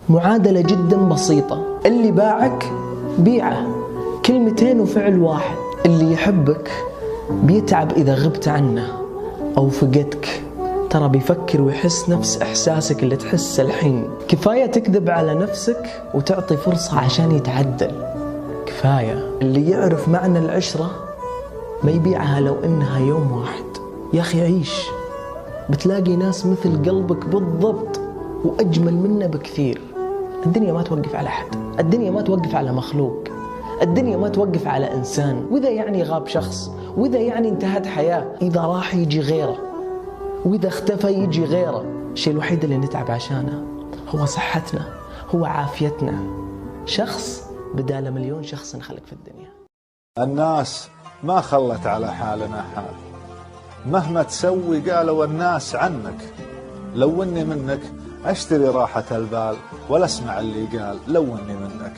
معادلة جدا بسيطة، اللي باعك بيعه، كلمتين وفعل واحد. اللي يحبك بيتعب إذا غبت عنه أو فقدتك، ترى بيفكر ويحس نفس إحساسك اللي تحسه الحين. كفاية تكذب على نفسك وتعطي فرصة عشان يتعدل، كفاية. اللي يعرف معنى العشرة ما يبيعها لو إنها يوم واحد. يا أخي عيش، بتلاقي ناس مثل قلبك بالضبط وأجمل منه بكثير. الدنيا ما توقف على أحد، الدنيا ما توقف على مخلوق، الدنيا ما توقف على إنسان. وإذا يعني غاب شخص، وإذا يعني انتهت حياة، إذا راح يجي غيره، وإذا اختفى يجي غيره. الشيء الوحيد اللي نتعب عشانه هو صحتنا، هو عافيتنا. شخص بدال مليون شخص نخلق في الدنيا. الناس ما خلت على حالنا حال، مهما تسوي قالوا الناس عنك. لو اني منك اشتري راحة البال ولا اسمع اللي قال لو اني منك.